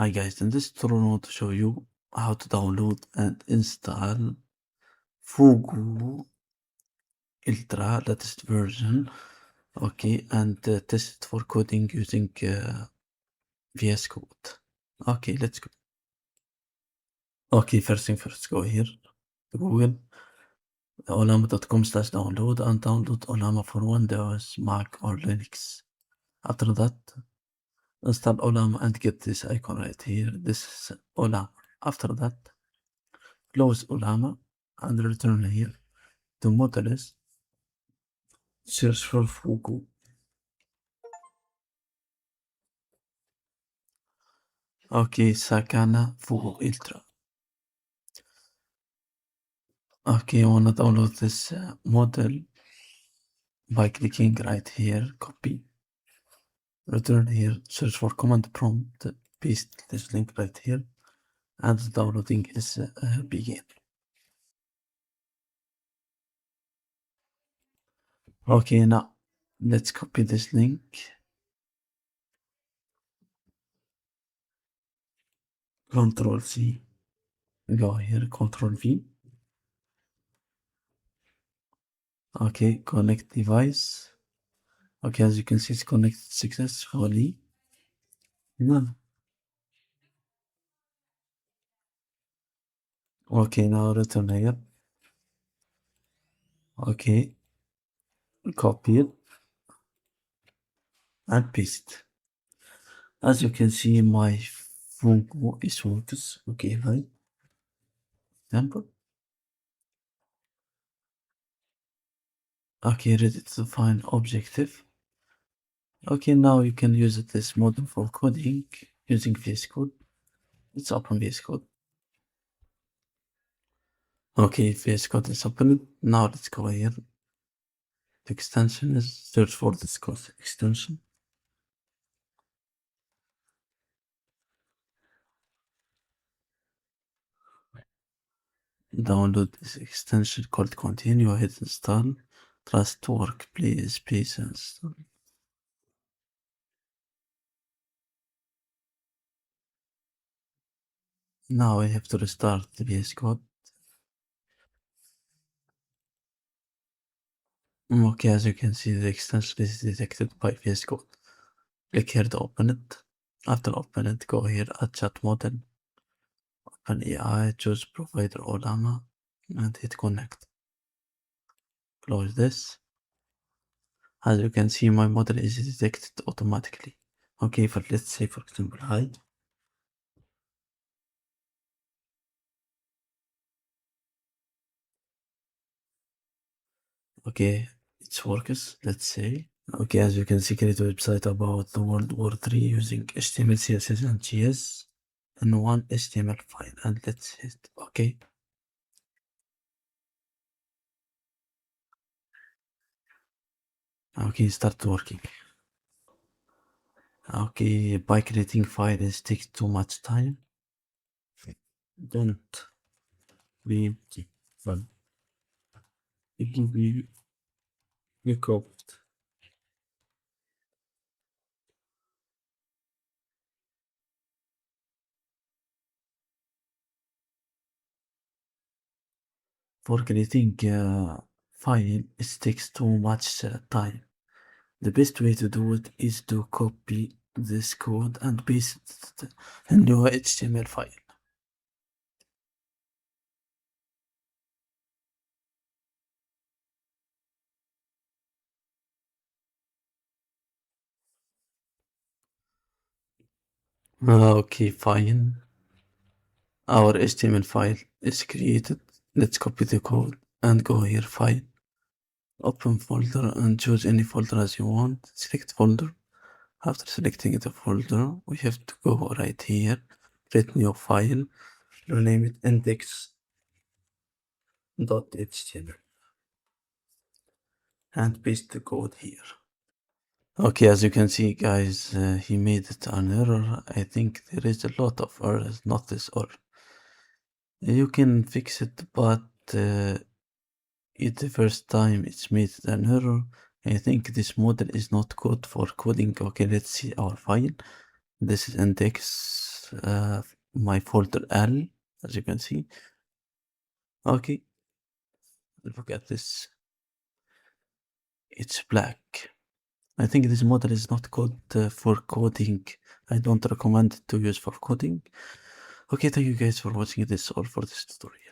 Hi guys, in this tutorial I want to show you how to download and install Fugu Ultra latest version, okay, and test it for coding using VS Code. Okay, let's go. Okay, first thing first, go here to Google, ollama.com/download and download Ollama for Windows, Mac or Linux. After that, install Ollama and get this icon right here. This is Ollama. After that, close Ollama and return here to models, search for Fugu. Okay, Sakana Fugu Ultra. Okay, I wanna download this model by clicking right here, copy, return here, search for command prompt, paste this link right here, and downloading is begin. Okay, now let's copy this link. Control C, go here, Control V. Okay, connect device. Okay, as you can see, it's connected successfully. None. Okay, now return here. Okay, copy it and paste. As you can see, my Fugu is works. Okay, right? Example. Okay, ready to find objective. Okay, now you can use this model for coding using VS Code. Let's open VS Code. Okay, VS Code is open. Now let's go here. The extension is search for this code extension. Download this extension called continue, hit install. Trust to work, please install. Now I have to restart the VS Code. Okay, as you can see, the extension is detected by VS Code. Click here to open it. After open it, go here, add chat model, open AI, choose provider Ollama, and hit connect. Close this. As you can see, my model is detected automatically. Okay, let's say for example, hi. Okay, it works, let's say. Okay, as you can see, create a website about the World War III using HTML, CSS, and JS in one HTML file. And let's hit OK. Okay, start working. Okay, by creating files takes too much time. Don't be fun. It will be recouped. For creating a file, it takes too much time. The best way to do it is to copy this code and paste it into a HTML file. Okay, fine. Our HTML file is created. Let's copy the code and go here, file, open folder and choose any folder as you want. Select folder. After selecting the folder, we have to go right here, create new file, rename it index.html and paste the code here. Okay, as you can see, guys, he made it an error. I think there is a lot of errors, not this error. You can fix it, but it's the first time it's made an error. I think this model is not good for coding. Okay, let's see our file. This is index my folder L, as you can see. Okay, look at this. It's black. I think this model is not code for coding. I don't recommend it to use for coding. Okay, thank you guys for watching this or for this tutorial.